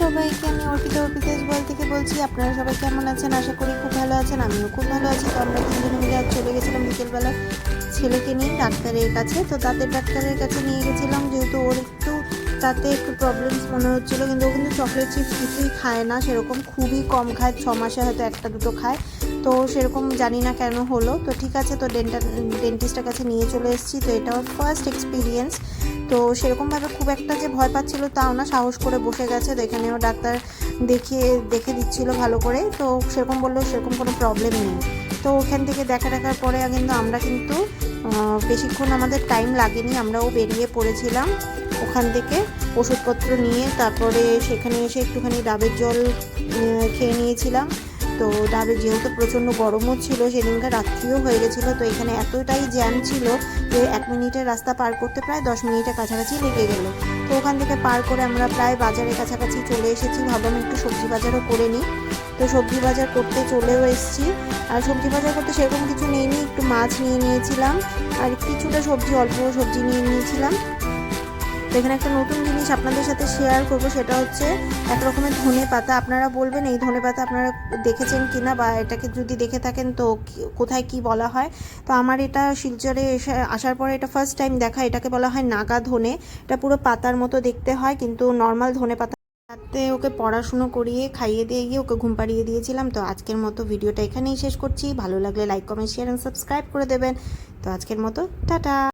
সবাইকে, আমি অর্পিতা বল থেকে বলছি। আপনারা সবাই কেমন আছেন? আশা করি খুব ভালো আছেন। আমিও খুব ভালো আছি। তো আমরা তিনজনে মিলে আজ চলে গেছিলাম বিকেলবেলা ছেলেকে নিয়ে ডাক্তারের কাছে। তো দাঁতের ডাক্তারের কাছে নিয়ে গেছিলাম, যেহেতু ওর একটু তাতে একটু প্রবলেমস মনে হচ্ছিলো। কিন্তু ও কিন্তু চকলেট চিপস কিছুই খায় না, সেরকম খুবই কম খায়, 6 মাসে হয়তো একটা দুটো খায়। তো সেরকম জানি না কেন হলো। তো ঠিক আছে, তো ডেন্টিস্টের কাছে নিয়ে চলে এসেছি। তো এটা ওর ফার্স্ট এক্সপিরিয়েন্স। তো সেরকমভাবে খুব একটা যে ভয় পাচ্ছিল তাও না, সাহস করে বসে গেছে। তো এখানেও ডাক্তার দেখে দিচ্ছিলো ভালো করে। তো সেরকম বললেও সেরকম কোনো প্রবলেম নেই। তো ওখান থেকে দেখার পরে আমরা কিন্তু বেশিক্ষণ আমাদের টাইম লাগেনি, আমরাও বেরিয়ে পড়েছিলাম ওখান থেকে ওষুধপত্র নিয়ে। তারপরে সেখানে এসে একটুখানি ডাবের জল খেয়ে নিয়েছিলাম। তো ডাবে যেহেতু প্রচণ্ড গরমও ছিল, সেদিনকার রাত্রিও হয়ে গেছিলো। তো এখানে এতটাই জ্যাম ছিল যে 1 মিনিটের রাস্তা পার করতে প্রায় 10 মিনিটের কাছাকাছি লেগে গেল। তো ওখান থেকে পার করে আমরা প্রায় বাজারের কাছাকাছি চলে এসেছি। ভাবলাম একটু সবজি বাজারও করে নিই। তো সবজি বাজার করতে চলেও এসেছি। আর সবজি বাজার করতে সেরকম কিছু নেইনি, একটু মাছ নিয়ে নিয়েছিলাম আর কিছুটা অল্প সবজি নিয়ে নিয়েছিলাম। তো এখানে একটা নতুন জিনিস আপনাদের সাথে শেয়ার করব, সেটা হচ্ছে এক রকমের ধনে পাতা। আপনারা বলবেন এই ধনে পাতা আপনারা দেখেছেন কিনা, বা এটাকে যদি দেখে থাকেন তো কোথায় কি বলা হয়। তো আমার এটা শিলচরে আসার পরে এটা ফার্স্ট টাইম দেখা। এটাকে বলা হয় নাগা ধনে। এটা পুরো পাতার মতো দেখতে হয়, কিন্তু নর্মাল ধনে পাতা। রাতে ওকে পড়াশুনো করিয়ে খাইয়ে দিয়ে গিয়ে ওকে ঘুম পাড়িয়ে দিয়েছিলাম। তো আজকের মতো ভিডিওটা এখানেই শেষ করছি। ভালো লাগলে like, comment, share and subscribe করে দেবেন। তো আজকের মতো টাটা।